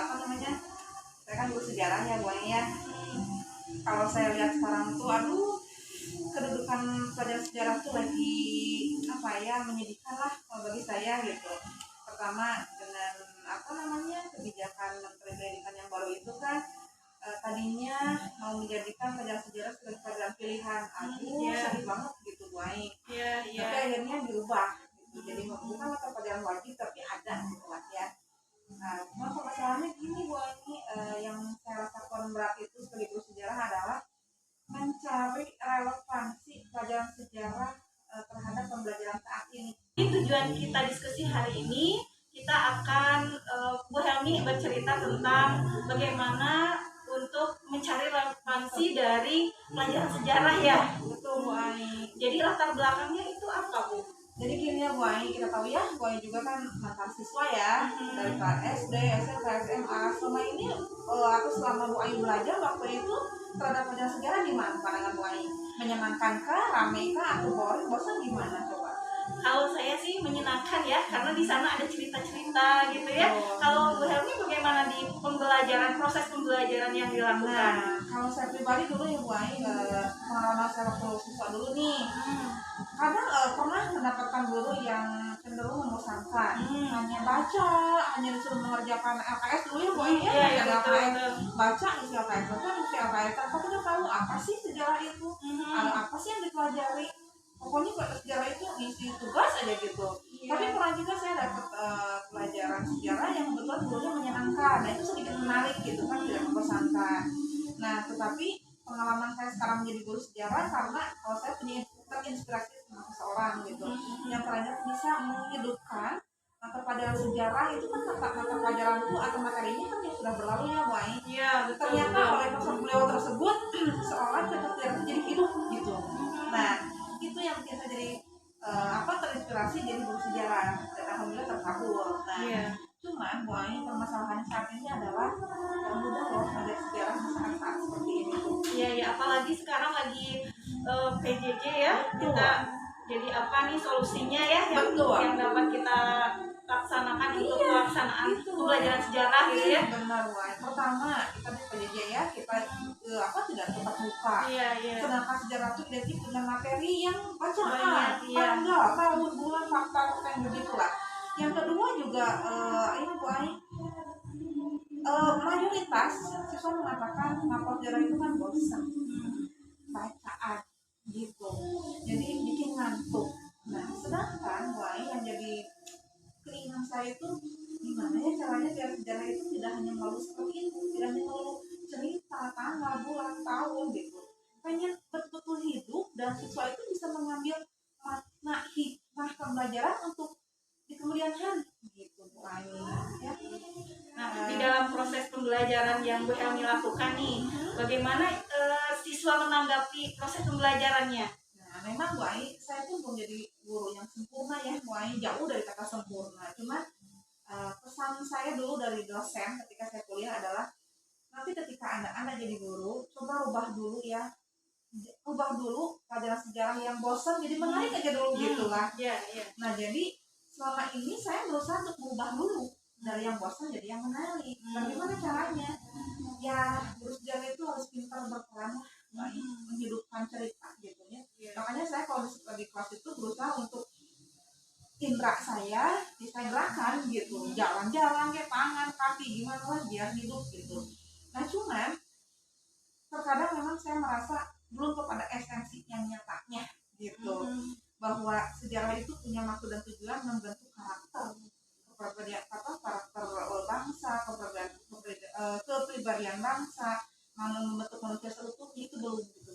apa namanya, saya kan guru sejarah ya Bu Ai ya. Kalau saya lihat sekarang tuh, aduh, kedudukan pelajaran sejarah tuh lagi apa ya, menyedihkan lah kalau bagi saya gitu. Pertama dengan apa namanya, kebijakan Menteri Pendidikan yang baru itu kan, tadinya mau menjadikan pelajaran sejarah sebagai pelajaran pilihan. Aduh, sedih banget gitu Bu Ai. Tapi akhirnya dirubah gitu. Jadi bukan mata pelajaran wajib tapi ada gitu lah ya. Nah, cuma permasalahannya gini Bu Ai, yang saya rasakan berat itu sebagai guru sejarah adalah mencari relevansi pelajaran sejarah terhadap pembelajaran saat ini. Tujuan kita diskusi hari ini, kita akan Bu Helmi bercerita tentang bagaimana untuk mencari relevansi dari pelajaran sejarah ya. Betul Bu Ai. Jadi latar belakangnya itu apa Bu? Jadi gini ya Bu Ai, kita tahu ya Bu Ai juga kan mantan siswa ya, dari SD, SMP, SMA. Selama ini atau selama Bu Ai belajar waktu itu terhadap pelajaran sejarah gimana pandangan Bu Ai? Menyenangkankah, ramekah, atau boring, bosan, gimana coba? Kalau saya sih menyenangkan ya, karena di sana ada cerita-cerita gitu ya. Kalau Bu Helmi bagaimana di pembelajaran, proses pembelajaran yang dilakukan? Nah, kalau saya pribadi dulu ya Bu Ai, pengalaman saya waktu siswa dulu nih, kadang pernah mendapatkan guru yang cenderung membosankan, hanya baca, hanya disuruh mengerjakan LKS dulu ya Bu Ai ya, ada LKS, baca isi LKS, baca isi LKS, tanpa kita tahu apa sih sejarah itu, apa sih yang dipelajari. Pokoknya kalau sejarah itu isi tugas aja gitu. Tapi pernah juga saya dapat pelajaran sejarah yang kebetulan gurunya menyenangkan, nah itu sedikit menarik gitu kan, tidak membosankan. Nah, tetapi pengalaman saya sekarang menjadi guru sejarah karena kalau saya punya terinspirasi sama seseorang gitu, yang ternyata bisa menghidupkan mata pelajaran sejarah itu kan, mata pelajaran itu atau materinya kan yang sudah berlalu ya Bu Ai. Iya, betul. Ternyata oleh beliau tersebut seorang ketika jadi hidup gitu. Nah, itu yang bikin saya jadi terinspirasi jadi guru sejarah, dan alhamdulillah terkabul. Nah, cuman Bu Ai, permasalahan saat ini adalah mudah loh belajar sejarah saat-saat seperti ini. Iya ya, apalagi sekarang lagi PJJ ya, kita jadi apa nih solusinya ya yang dapat kita laksanakan untuk pelaksanaan pembelajaran sejarah gitu ya. Benar Bu Ai. Pertama kita di PJJ ya, kita tidak tetap muka. Sedangkan sejarah itu identik dengan materi yang bacaan, tanggal, tahun, bulan, fakta yang begitulah. Yang kedua juga ini Bu Ai, mayoritas siswa mengatakan mata sejarah itu kan bosan, bacaan gitu, jadi bikin ngantuk. Nah, sedangkan Bu Ai, yang jadi keinginan saya itu gimana ya caranya biar sejarah itu tidak hanya melalui seperti itu, tidak hanya melalui cerita, tanggal, bulan, tahun gitu. Pengen betul-betul hidup dan siswa itu bisa mengambil makna hikmah pembelajaran untuk di kemudian hari gitu Bu Ai ya. Nah, di dalam proses pembelajaran yang Bu Helmi lakukan nih, bagaimana siswa menanggapi proses pembelajarannya? Nah, memang Bu Ai, saya pun belum jadi guru yang sempurna ya Bu Ai, jauh dari kata sempurna. Cuma pesan saya dulu dari dosen ketika saya kuliah adalah, nanti ketika Anda jadi guru, coba ubah dulu ya. Ubah dulu pelajaran sejarah yang bosan jadi menarik aja dulu gitu lah. Nah, jadi selama ini saya berusaha untuk mengubah dulu dari yang bosan jadi yang menarik. Bagaimana caranya? Ya, guru sejarah itu harus pintar berperan, menghidupkan cerita gitu ya. Makanya saya kalau di kelas itu berusaha untuk indera saya gerakan gitu, jalan-jalan kayak tangan, kaki, gimana lah biar hidup gitu. Nah, cuman terkadang memang saya merasa belum kepada esensi yang nyatanya gitu, bahwa sejarah itu punya maksud dan tujuan membentuk karakter bangsa, kepribadian bangsa, membentuk manusia seutuhnya, itu belum gitu.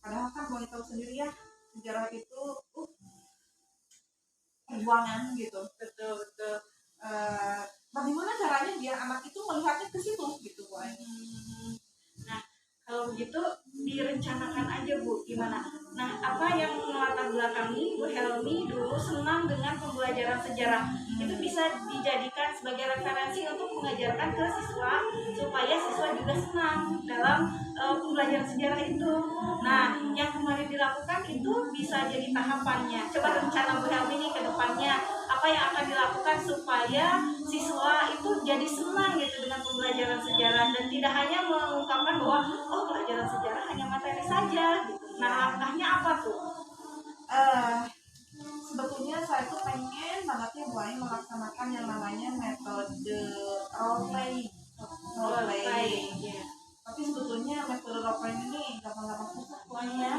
Padahal kan boleh tahu sendiri ya, sejarah itu perjuangan gitu. Betul. Bagaimana caranya biar anak itu melihatnya ke situ gitu Bu Ai. Nah, kalau begitu direncanakan aja Bu, gimana? Nah, apa yang melatar belakangi Bu Helmi dulu senang dengan pembelajaran sejarah, itu bisa dijadikan sebagai referensi untuk mengajarkan ke siswa supaya siswa juga senang dalam pembelajaran sejarah itu. Nah, yang kemarin dilakukan itu bisa jadi tahapannya. Coba rencana Bu Helmi nih ke depannya apa yang akan dilakukan supaya siswa itu jadi senang gitu dengan pembelajaran sejarah dan tidak hanya mengungkapkan bahwa oh pelajaran sejarah hanya materi saja gitu. Nah langkahnya apa tuh? Eh, Sebetulnya saya tuh pengen banget ya Bu Ai melaksanakan yang namanya metode role playing. Role playing. Ya. Tapi sebetulnya metode role playing ini gampang-gampang susah Bu Ai ya.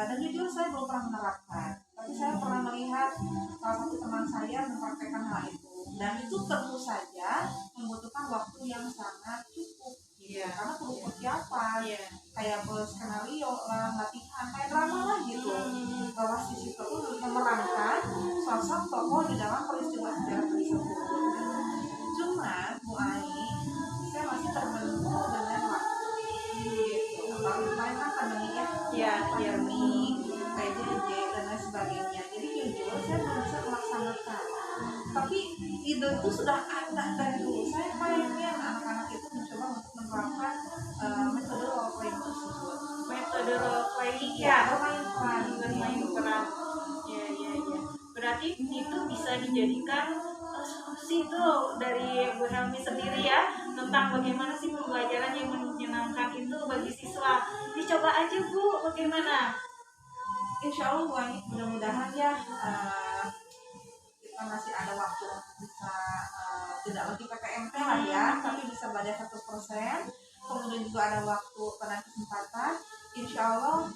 Dan jujur saya belum pernah menerapkan. Tapi saya pernah melihat salah satu teman saya mempraktekkan hal itu. Dan itu tentu saja membutuhkan waktu yang sangat cukup. Karena perlu persiapan, kayak skenario lah, latihan, kayak drama lah gitu. Bahwa si siswa itu memerankan sosok tokoh di dalam peristiwa sejarah tersebut. Cuma Bu Ai, saya masih terbelenggu dengan waktu gitu. Apalagi kemarin kan pandemi ya, pandemi, PJJ dan lain sebagainya. Jadi jujur saya belum bisa melaksanakan. Tapi ide itu sudah ada dari dulu. Saya pengen anak-anak itu mencoba untuk menerapkan metode role playing tersebut. Metode role playing bermain peran. Ya. Berarti itu bisa dijadikan solusi itu dari Bu Helmi sendiri ya tentang bagaimana sih pembelajaran yang menyenangkan itu bagi siswa. Dicoba aja Bu, bagaimana? Insya Allah Bu Ai, mudah-mudahan ya kita masih ada waktu untuk bisa tidak lagi PPMT lah ya, tapi bisa belajar 100%. Kemudian juga ada waktu pada kesempatan. Insya Allah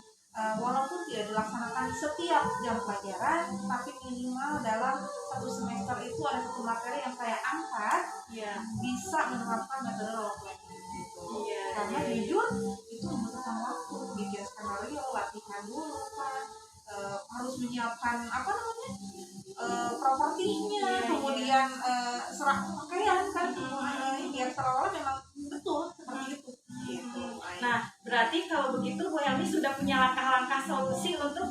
walaupun tidak dilaksanakan setiap jam pelajaran, tapi minimal dalam satu semester itu ada satu materi yang saya angkat bisa menerapkan metode role playing gitu. Karena jujur itu membutuhkan waktu, bikin skenario, latihan dulu kan, harus menyiapkan propertinya, kemudian serak pakaian kan, biar seolah-olah memang betul seperti itu. Nah, berarti kalau begitu Bu Helmi sudah punya langkah-langkah solusi untuk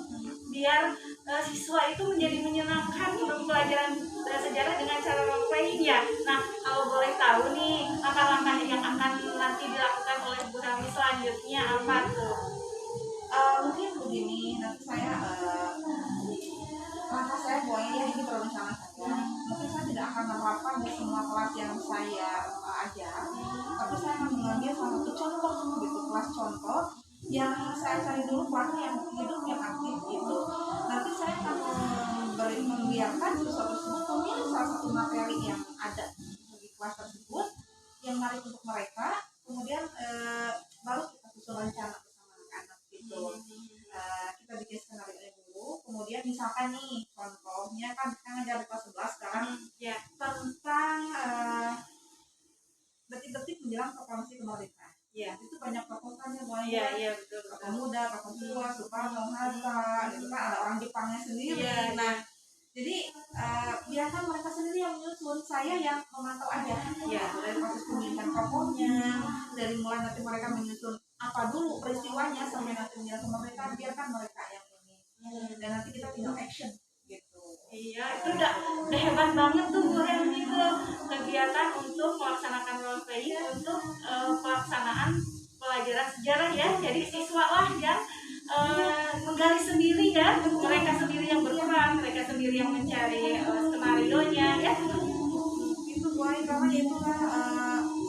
biar siswa itu menjadi menyenangkan pembelajaran sejarah dengan cara role playing ya. Nah, kalau boleh tahu nih langkah-langkah yang akan nanti dilakukan oleh Bu Helmi selanjutnya apa tuh? Mungkin begini, nanti saya langkah saya Bu Ai ini berencana saja. Mungkin saya tidak akan menerapkan di semua kelas yang saya ajar, tapi saya akan mengambil salah satu contoh gitu, kelas contoh yang saya cari dulu kelasnya yang hidup yang aktif gitu. Nanti saya akan membiarkan siswa tersebut memilih salah satu materi yang ada di kelas tersebut yang menarik untuk mereka. Kemudian baru kita susun rencana bersama anak-anak gitu. Kita bikin skenario dulu, kemudian misalkan nih contohnya kan kita ngajar di kelas 11 sekarang tentang detik-detik menjelang proklamasi kemerdekaan. Itu banyak tokoh kan ya Bu Ai. Betul. Tokoh muda, tokoh tua, Soekarno, Hatta, gitu kan, ada orang Jepangnya sendiri. Nah, jadi biarkan mereka sendiri yang menyusun, saya yang memantau aja. Dari proses pemilihan tokohnya, dari mulai nanti mereka menyusun apa dulu peristiwanya sampai nanti menjelang kemerdekaan, biarkan mereka yang ini. Dan nanti kita tinggal action gitu. Iya, itu udah hebat banget tuh Bu Helmi tuh kegiatan untuk melaksanakan role playing untuk pelaksanaan pelajaran sejarah ya. Jadi siswa lah yang menggali sendiri ya, mereka sendiri yang berperan, mereka sendiri yang mencari skenario-nya ya. Itu Bu Ai, karena itulah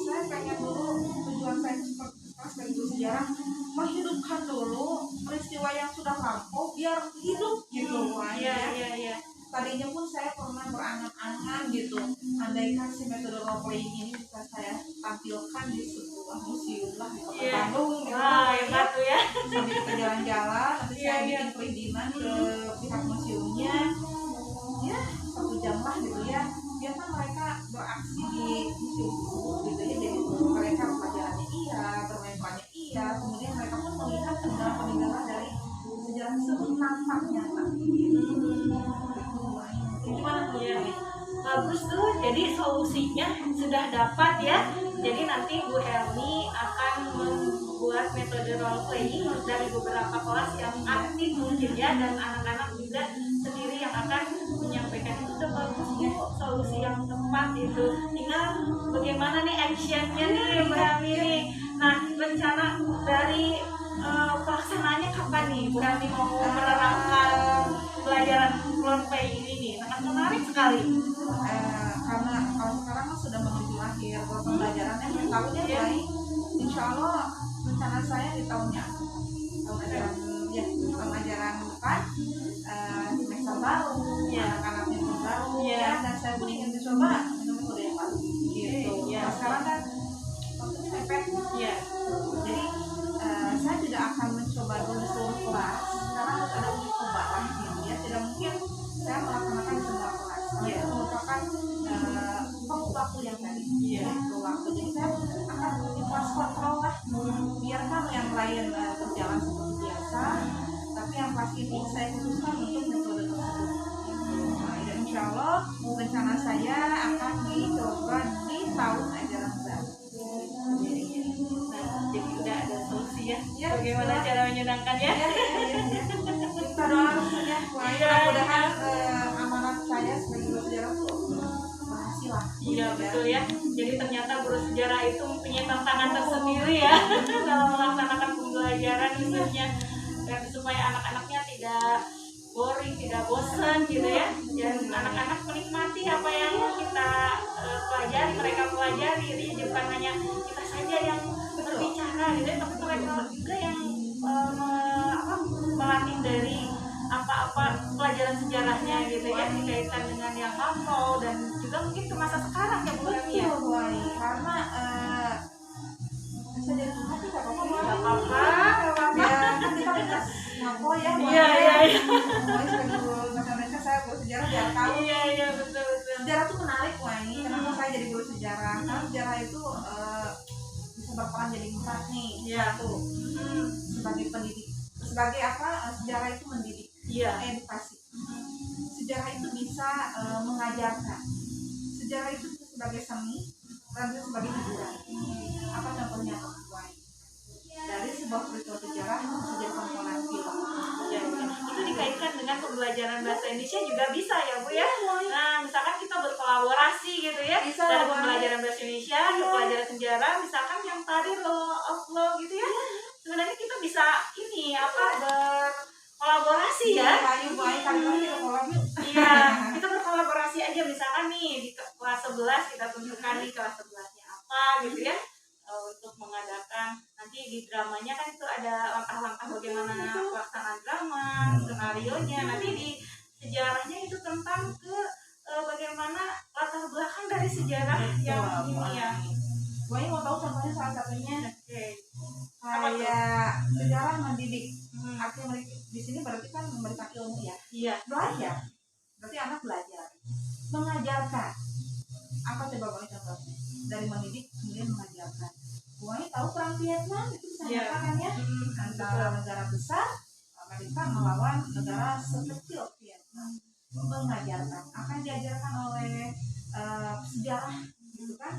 saya pengen dulu tujuan saya sebagai guru sejarah menghidupkan dulu peristiwa yang sudah lampau biar hidup gitu Bu Ai. Iya. Tadinya pun saya pernah berangan-angan gitu, andaikan si metode role playing ini bisa saya tampilkan di sebuah museum lah di Kota Bandung gitu. Hebat tuh ya. Sambil kita jalan-jalan, nanti saya bikin perizinan ke pihak museumnya, ya 1 jam lah gitu ya. Biarkan mereka beraksi di museum tersebut gitu ya. Jadi mereka pelajarannya bermain perannya kemudian mereka pun melihat peninggalan-peninggalan dari sejarah tersebut nampak nyata gitu. Gimana tuh ya? Bagus tuh, jadi solusinya sudah dapat ya. Jadi nanti Bu Helmi akan membuat metode role playing dari beberapa kelas yang aktif mungkin ya, dan anak-anak juga sendiri yang akan menyampaikan. Itu udah bagus ya, solusi yang tepat itu. Tinggal bagaimana nih actionnya nih Bu Helmi nih. Nah, rencana dari pelaksanaannya kapan nih Bu Helmi mau menerapkan pelajaran Klonpay ini nih? Sangat menarik sekali. Karena kalau sekarang kan sudah menuju akhir kalau pembelajarannya tahunnya mulai insya Allah rencana saya di tahun ajaran tahun ajaran depan semester baru anak-anaknya pun baru dan saya pun ingin mencoba metode yang baru gitu. Sekarang kan waktunya mepet jadi saya tidak akan mencoba dulu di seluruh kelas karena harus ada uji coba lah tidak mungkin saya melaksanakan di semua kelas merupakan waktu yang tadi waktu jadi saya akan di kelas kontrol lah biarkan yang lain berjalan seperti biasa tapi yang kelas ini saya khususkan untuk metode tersebut. Dan insya Allah rencana saya akan dicoba di tahun ajaran baru. Jadi udah ada solusi bagaimana cara menyenangkannya. Kita doa saja mudah-mudahan amanat saya sebagai guru sejarah itu berhasil lah. Iya betul ya. Jadi ternyata guru sejarah itu mempunyai tantangan tersendiri ya dalam melaksanakan pembelajaran khususnya dan supaya anak-anaknya tidak boring, tidak bosan gitu ya. Dan anak-anak menikmati apa yang kita pelajari, mereka pelajari. Jadi bukan hanya kita saja yang berbicara gitu ya, tapi mereka juga yang melatih dari apa-apa pelajaran sejarahnya gitu ya dikaitkan dengan yang lampau dan juga mungkin ke masa sekarang ya Bu Helmi ya. Karena bisa jadi hati nggak apa-apa ya kan kita harus ngapo ya sebagai guru bahasa Indonesia saya guru sejarah biar tahu betul sejarah itu menarik kenapa saya jadi guru sejarah karena sejarah itu bisa berperan jadi 4 nih satu sebagai pendidik sebagai sejarah itu mendidik edukasi sejarah itu bisa mengajarkan sejarah itu sebagai seni dan juga sebagai hiburan apa contohnya dari sebuah peristiwa sejarah bisa jadi tontonan film itu dikaitkan dengan pembelajaran bahasa Indonesia juga bisa ya Bu ya. Nah misalkan kita berkolaborasi gitu ya dari pembelajaran bahasa Indonesia ke pelajaran sejarah misalkan yang tadi law of law gitu ya sebenarnya kita bisa berkolaborasi kita berkolaborasi aja misalkan nih di kelas 11 kita tunjukkan di kelas 11-nya apa gitu ya untuk mengadakan nanti di dramanya kan itu ada langkah-langkah bagaimana pelaksanaan drama skenario-nya nanti di sejarahnya itu tentang bagaimana latar belakang dari sejarah yang ini ya. Gue mau tahu contohnya salah satunya kayak sejarah mendidik artinya di sini berarti kan memberikan ilmu belajar berarti anak belajar mengajarkan apa coba boleh contohnya dari mendidik kemudian mengajarkan gue tahu perang Vietnam itu bisa nyatakan antara negara besar Amerika melawan negara sekecil Vietnam mengajarkan akan diajarkan oleh sejarah gitu kan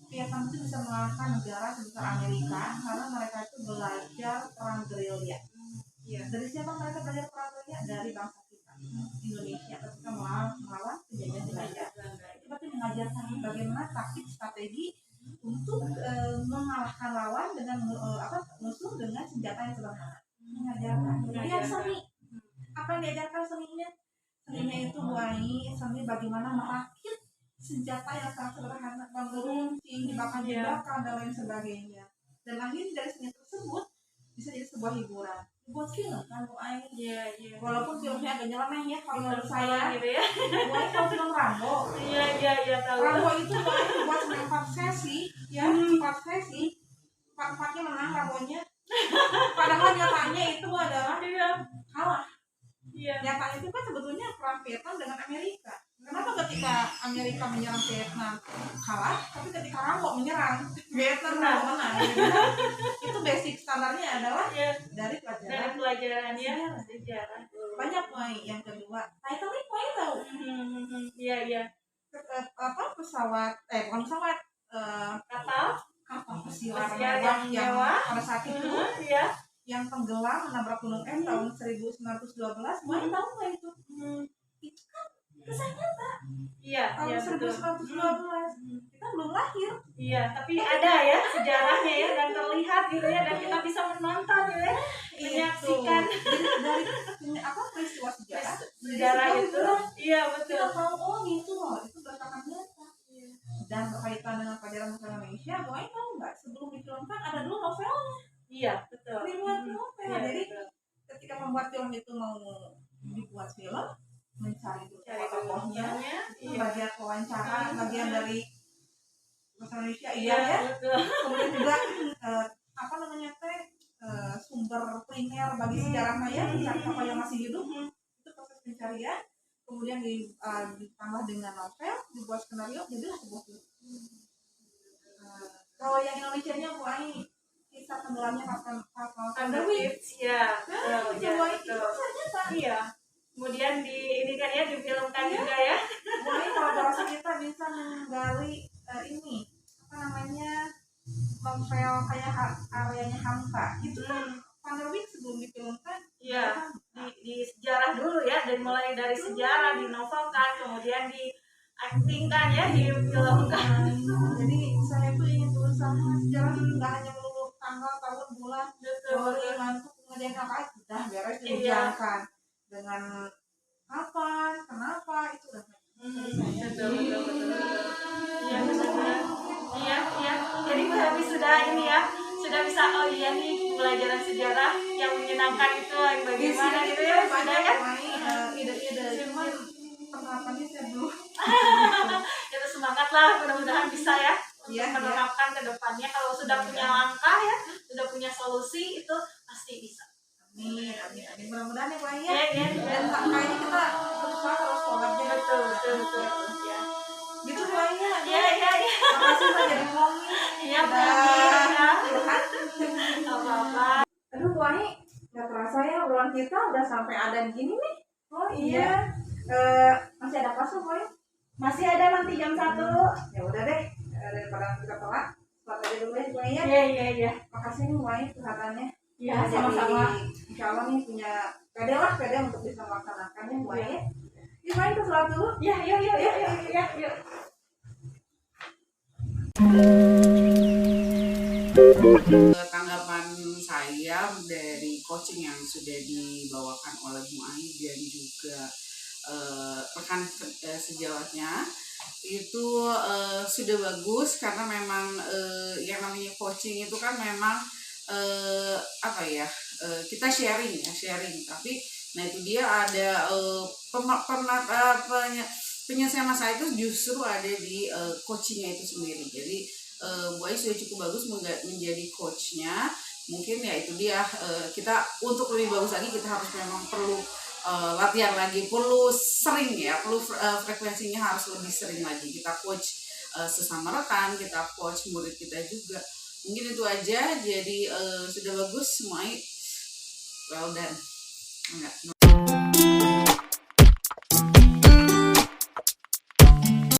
Vietnam itu bisa mengalahkan negara sebesar Amerika karena mereka itu belajar perang gerilya. Dari siapa mereka belajar perang gerilya? Dari bangsa kita Indonesia ketika melawan penjajah Belanda. Itu berarti mengajarkan bagaimana taktik strategi untuk mengalahkan lawan dengan musuh dengan senjata yang sederhana. Mengajarkan. Kemudian seni. Apa yang diajarkan seninya? Seninya itu seni bagaimana merakit senjata yang sangat sederhana, menggeruncing, dibakar-bakar dan lain sebagainya. Dan akhirnya dari seni tersebut bisa jadi sebuah hiburan. Buat film kan, walaupun filmnya agak nyeleneh ya kalau menurut saya. Gitu ya. Kalau film Rambo. Tahu. Rambo itu buat 4 sesi, 4 sesi, 4-4-nya menang Rambonya. Padahal nyatanya itu adalah kalah. Nyatanya itu kan sebetulnya perang Vietnam dengan Amerika. Kenapa ketika Amerika menyerang Vietnam kalah, tapi ketika Rambo menyerang Vietnam menang? Itu basic standarnya adalah dari pelajaran sejarah. Banyak yang kedua, Titanic tahu? Pesawat bukan pesawat kapal pesiar yang pada saat itu yang tenggelam menabrak gunung es tahun 1912. Tahu nggak itu? Itu kan kisah nyata. Tahun 1912 kita belum lahir. Tapi ada ya sejarahnya ya dan terlihat gitu ya dan kita bisa menonton dari peristiwa sejarah itu, iya betul. Kita tahu oh gitu loh, itu berdasarkan data. Dan berkaitan dengan pelajaran bahasa Indonesia, Boy tahu nggak sebelum difilmkan ada dulu novelnya. Iya betul. Dibuat novel, Iya, jadi betul. ketika membuat film itu mau dibuat film, mencari tokoh-tokohnya, bagian wawancara, bagian dari bahasa Indonesia, iya ya. Betul. Kemudian juga sumber primer bagi sejarahnya ya, mencari tokoh yang masih hidup, itu proses pencarian. Kemudian ditambah dengan novel, dibuat skenario, jadilah sebuah film. Kalau yang Indonesia-nya Bu Ai, kisah tenggelamnya kapal Underwitch ya. Jawa itu saja Pak. Iya. Kemudian ini kan ya difilmkan juga ya. Bu Ai kolaborasi kita bisa menggali ini novel kayak areanya Hamka itu kan Underwitch sebelum difilmkan. Iya. Di sejarah dulu ya, dan mulai dari sejarah dinovelkan, kemudian di actingkan ya, difilmkan. Jadi saya tuh ingin berusaha sejarah nggak hanya melulu tanggal, tahun, bulan, teori, mantuk, kemudian apa sudah beres dijalankan dengan kapan, kenapa itu udah. Betul. Iya benar. Iya. Jadi Bu Helmi sudah ini ya, sudah bisa oh iya nih pelajaran sejarah yang menyenangkan itu bagaimana gitu ya, sudah ya. Ide-ide cuman penerapannya saya belum. Kita semangat lah, mudah-mudahan bisa ya untuk menerapkan ke depannya. Kalau sudah punya langkah ya, sudah punya solusi, itu pasti bisa. Amin. Mudah-mudahan ya Pak ya. Dan kayaknya kita berusaha terus kolabnya. Betul. Ya. Gitu Pak ya. Iya. Makasih Pak jadi ngomongin. Iya ya. Apa-apa. Aduh Bu Ai, nggak terasa ya obrolan kita udah sampai ada di gini nih. Oh iya. Masih ada kelas Bu Ai? Masih ada nanti jam 1. Ya udah deh, daripada kita telat, telat aja dulu ya Bu Ai ya. Iya. Makasih nih Bu Ai curhatannya. Ya, sama-sama. Insya Allah nih punya pede untuk bisa melaksanakannya Bu Ai ya. Yuk Bu Ai kita sholat dulu. Yuk. Tanggapan saya dari coaching yang sudah dibawakan oleh Bu Ai dan juga rekan sejawatnya itu sudah bagus, karena memang yang namanya coaching itu kan memang kita sharing, tapi nah itu dia ada penyelesaian masalah itu justru ada di coachingnya itu sendiri. Jadi Bu Ai sudah cukup bagus menjadi coachnya. Mungkin ya itu dia, kita untuk lebih bagus lagi kita harus memang perlu latihan lagi, perlu sering ya, perlu frekuensinya harus lebih sering lagi. Kita coach sesama rekan, kita coach murid kita juga. Mungkin itu aja. Jadi sudah bagus, well done. Enggak.